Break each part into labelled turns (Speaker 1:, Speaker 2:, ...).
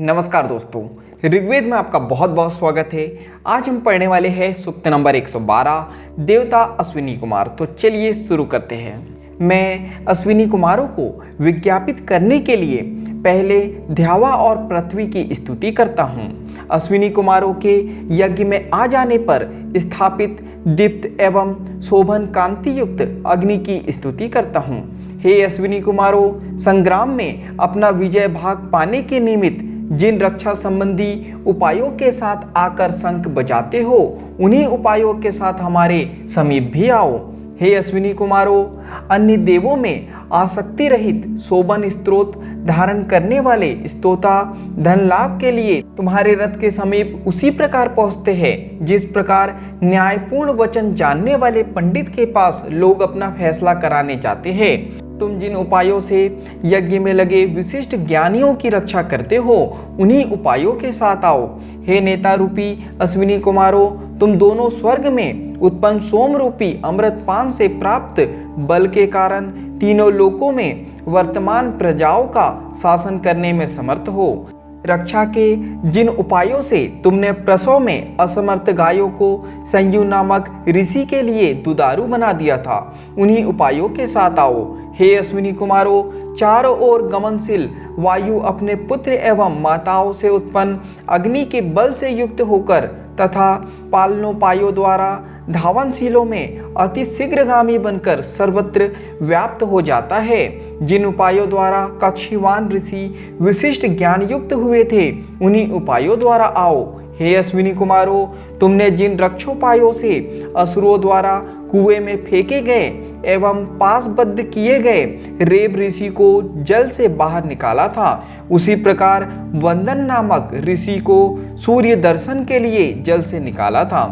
Speaker 1: नमस्कार दोस्तों, ऋग्वेद में आपका बहुत बहुत स्वागत है। आज हम पढ़ने वाले हैं सूक्त नंबर 112 देवता अश्विनी कुमार। तो चलिए शुरू करते हैं। मैं अश्विनी कुमारों को विज्ञापित करने के लिए पहले ध्यावा और पृथ्वी की स्तुति करता हूँ। अश्विनी कुमारों के यज्ञ में आ जाने पर स्थापित दीप्त एवं शोभन कांति युक्त अग्नि की स्तुति करता हूँ। हे अश्विनी कुमारों, संग्राम में अपना विजय भाग पाने के निमित्त जिन रक्षा संबंधी उपायों के साथ आकर शंख बजाते हो, उन्हीं उपायों के साथ हमारे समीप भी आओ। हे अश्विनी कुमारों, अन्य देवों में आसक्ति रहित शोभन स्त्रोत धारण करने वाले स्तोता धन लाभ के लिए तुम्हारे रथ के समीप उसी प्रकार पहुंचते हैं जिस प्रकार न्यायपूर्ण वचन जानने वाले पंडित के पास लोग अपना फैसला कराने जाते हैं। तुम जिन उपायों से यज्ञ में लगे विशिष्ट ज्ञानियों की रक्षा करते हो, उन्हीं उपायों के साथ आओ। हे नेता रूपी अश्विनी कुमारों, तुम दोनों स्वर्ग में उत्पन्न सोम रूपी अमृतपान से प्राप्त बल के कारण तीनों लोकों में वर्तमान प्रजाओं का शासन करने में समर्थ हो। रक्षा के जिन उपायों से तुमने प्रसव में असमर्थ गायों को संयु नामक ऋषि के लिए दुधारू बना दिया था, उन्हीं उपायों के साथ आओ। हे अश्विनी कुमारों, चारों ओर गमनशील वायु अपने पुत्र एवं माताओं से उत्पन्न अग्नि के बल से युक्त होकर तथा पालनोपायों द्वारा धावनशीलों में अति शीघ्रगामी बनकर सर्वत्र व्याप्त हो जाता है। जिन उपायों द्वारा कक्षीवान ऋषि विशिष्ट ज्ञान युक्त हुए थे, उन्हीं उपायों द्वारा आओ। हे अश्विनी कुमारों, तुमने जिन रक्षोपायों से असुरों द्वारा कुएं में फेंके गए एवं पासबद्ध किए गए रेब ऋषि को जल से बाहर निकाला था, उसी प्रकार वंदन नामक ऋषि को सूर्य दर्शन के लिए जल से निकाला था।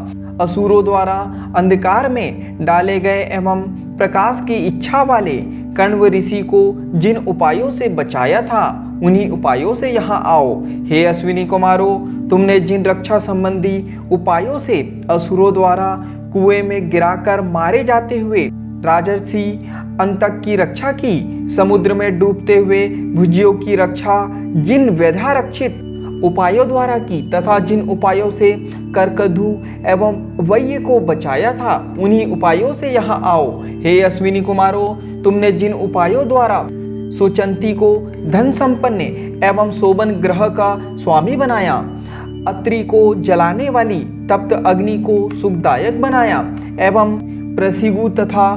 Speaker 1: असुरों द्वारा अंधकार में डाले गए एवं प्रकाश की इच्छा वाले कण्व ऋषि को जिन उपायों से बचाया था, उन्हीं उपायों से यहाँ आओ। हे अश्विनी कुमारों, तुमने जिन रक्षा संबंधी उपायों से असुरों द्वारा कुएं में गिराकर मारे जाते हुए राजर्षि अंतक की रक्षा की, समुद्र में डूबते हुए भुजियों की रक्षा जिन व्यधा रक्षित उपायों द्वारा की तथा जिन उपायों से करकधु एवं वैय को बचाया था, उन्हीं उपायों से यहाँ आओ। हे अश्विनी कुमारों, तुमने जिन उपायों द्वारा सुचंती को धन संपन्न एवं शोभन ग्रह का स्वामी बनाया, अत्रि को जलाने वाली तप्त अग्नि को सुखदायक बनाया एवं प्रसिगु तथा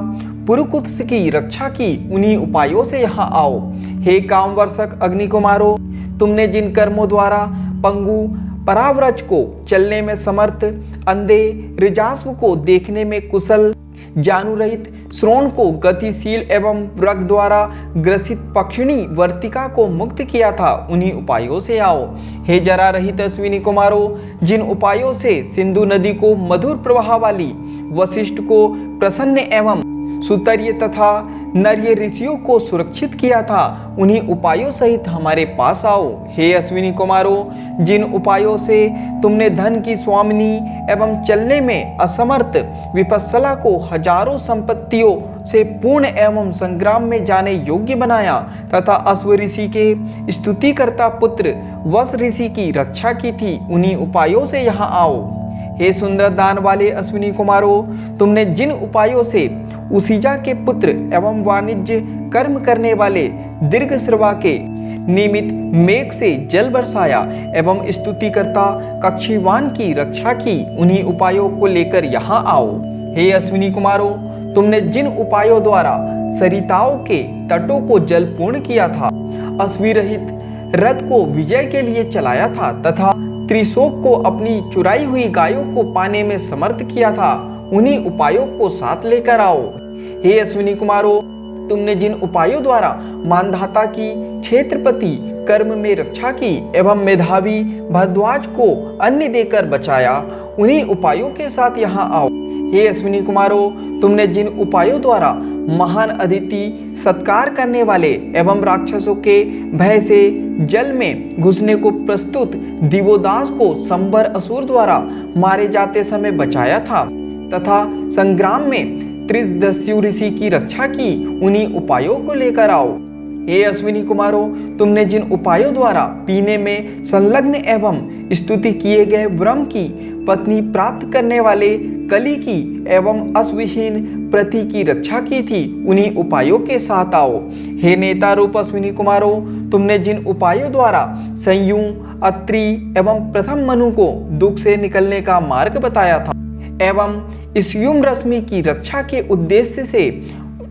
Speaker 1: पुरुकुत्स की रक्षा की, उन्हीं उपायों से यहाँ आओ। हे कामवर्षक अग्नि कुमारों, तुमने जिन कर्मों द्वारा पंगु पराव्रज को चलने में समर्थ, अंधे ऋजास्व को देखने में कुशल, जानुरहित श्रोण को गतिशील एवं वृक्क द्वारा ग्रसित पक्षिणी वर्तिका को मुक्त किया था, उन्हीं उपायों से आओ। हे जरा रहित अश्विनी कुमारों, जिन उपायों से सिंधु नदी को मधुर प्रवाह वाली, वशिष्ठ को प्रसन्न एवं सुतर्य तथा नर्य ऋषियों को सुरक्षित किया था, उन्हीं उपायों सहित हमारे पास आओ। हे अश्विनी कुमारों, जिन उपायों से तुमने धन की स्वामिनी एवं चलने में असमर्थ विपस्सला को हजारों संपत्तियों से पूर्ण एवं संग्राम में जाने योग्य बनाया तथा अश्व ऋषि के स्तुतिकर्ता पुत्र वस ऋषि की रक्षा की थी, उन्हीं उपायों से यहाँ आओ। हे सुंदर दान वाले अश्विनी कुमारों, तुमने जिन उपायों से उसीजा के पुत्र एवं वाणिज्य कर्म करने वाले दीर्घश्रवा के निमित्त मेघ से जल बरसाया एवं स्तुतिकर्ता कक्षीवान की रक्षा की, उन्हीं उपायों को लेकर यहाँ आओ। हे अश्विनी कुमारों, तुमने जिन उपायों द्वारा सरिताओं के तटों को जलपूर्ण किया था, अश्वी रहित रथ को विजय के लिए चलाया था तथा त्रिशोक को अपनी चुराई हुई गायों को पाने में समर्थ किया था, उन्हीं उपायों को साथ लेकर आओ। हे अश्विनी कुमारों, तुमने जिन उपायों द्वारा मानधाता की क्षेत्रपति कर्म में रक्षा की एवं मेधावी भरद्वाज को अन्न देकर बचाया, उन्हीं उपायों के साथ यहाँ आओ। हे अश्विनी कुमारों, तुमने जिन उपायों द्वारा महान अदिति सत्कार करने वाले एवं राक्षसों के भय से जल में घुसने को प्रस्तुत दिवोदास को संबर असुर द्वारा मारे जाते समय बचाया था तथा संग्राम में त्रिदस्यु ऋषि की रक्षा की, उन्हीं उपायों को लेकर आओ। हे अश्विनी कुमारों, तुमने जिन उपायों द्वारा पीने में संलग्न एवं स्तुति किए गए ब्रह्म की पत्नी प्राप्त करने वाले कली की एवं अश्वहीन प्रति की रक्षा की थी, उन्हीं उपायों के साथ आओ। हे नेता रूप अश्विनी कुमारों, तुमने जिन उपायों द्वारा संयू, अत्रि एवं प्रथम मनु को दुख से निकलने का मार्ग बताया था एवं इस युम रश्मि की रक्षा के उद्देश्य से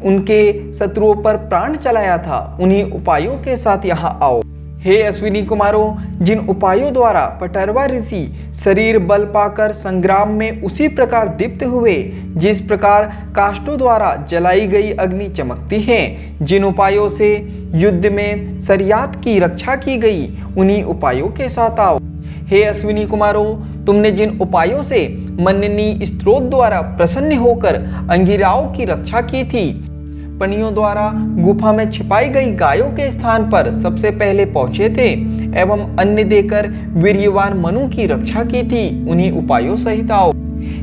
Speaker 1: उनके शत्रुओं पर प्राण चलाया था, उन्हीं उपायों के साथ यहाँ आओ। हे अश्विनी कुमारों, जिन उपायों द्वारा पटरवा ऋषि शरीर बल पाकर संग्राम में उसी प्रकार दीप्त हुए जिस प्रकार काष्ठों द्वारा जलाई गई अग्नि चमकती है, जिन उपायों से युद्ध में शरियात की रक्षा की गई, उन्हीं उपायों के साथ आओ। हे अश्विनी कुमारों, तुमने जिन उपायों से मननी स्त्रोत द्वारा प्रसन्न होकर अंगिराओं की रक्षा की थी, पनियों द्वारा गुफा में छिपाई गई गायों के स्थान पर सबसे पहले पहुंचे थे एवं अन्न देकर वीर्यवान मनु की रक्षा की थी, उन्हीं उपायों सहित आओ।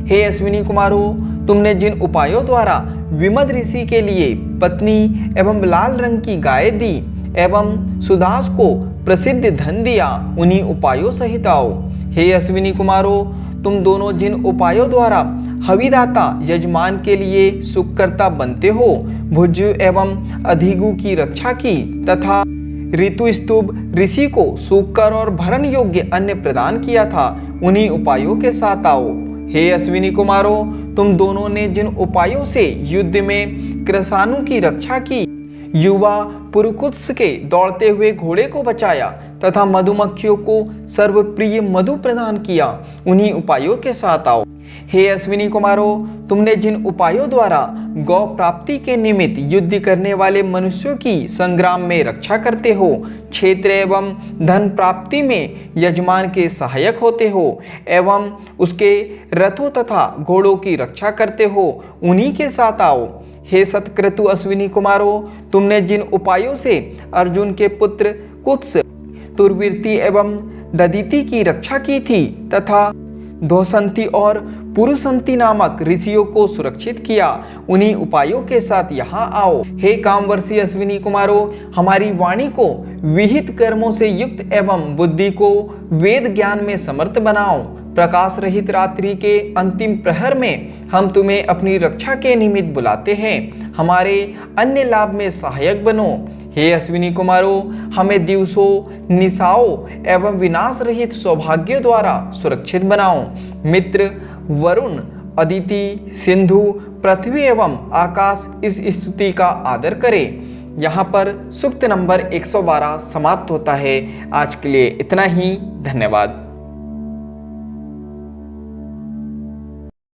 Speaker 1: हे अश्विनी कुमारों, तुमने जिन उपायों द्वारा विमद ऋषि के लिए पत्नी एवं लाल रंग की गाय दी एवं सुदास को प्रसिद्ध धन दिया, उन्हीं उपायों सहित आओ। हे अश्विनी कुमारों, तुम दोनों जिन उपायों द्वारा हविदाता यजमान के लिए सुखकर्ता बनते हो, भुज एवं अधिगु की रक्षा की तथा ऋतुस्तुभ ऋषि को सूखकर और भरण योग्य अन्न प्रदान किया था, उन्हीं उपायों के साथ आओ। हे अश्विनी कुमारों, तुम दोनों ने जिन उपायों से युद्ध में कृषाणु की रक्षा की, युवा पुरुकुत्स के दौड़ते हुए घोड़े को बचाया तथा मधुमक्खियों को सर्वप्रिय मधु प्रदान किया, उन्हीं उपायों के साथ आओ। हे अश्विनी कुमारों, तुमने जिन उपायों द्वारा गौ प्राप्ति के निमित्त युद्ध करने वाले मनुष्यों की संग्राम में रक्षा करते हो, क्षेत्र एवं धन प्राप्ति में यजमान के सहायक होते हो एवं उसके रथों तथा घोड़ों की रक्षा करते हो, उन्हीं के साथ आओ। हे सत्क्रतु अश्विनी कुमारों, तुमने जिन उपायों से अर्जुन के पुत्र कुत्स, तुर्वीर्ति एवं ददिति की रक्षा की थी तथा धोसंती और पुरुषंती नामक ऋषियों को सुरक्षित किया, उन्हीं उपायों के साथ यहाँ आओ। हे कामवर्षी अश्विनी कुमारों, हमारी वाणी को विहित कर्मों से युक्त एवं बुद्धि को वेद ज्ञान में समर्थ बनाओ। प्रकाश रहित रात्रि के अंतिम प्रहर में हम तुम्हें अपनी रक्षा के निमित्त बुलाते हैं, हमारे अन्य लाभ में सहायक बनो। हे अश्विनी कुमारों, हमें दिवसों निशाओं एवं विनाश रहित सौभाग्यों द्वारा सुरक्षित बनाओ। मित्र, वरुण, अदिति, सिंधु, पृथ्वी एवं आकाश इस स्तुति का आदर करें। यहाँ पर सूक्त नंबर 112 समाप्त होता है। आज के लिए इतना ही। धन्यवाद।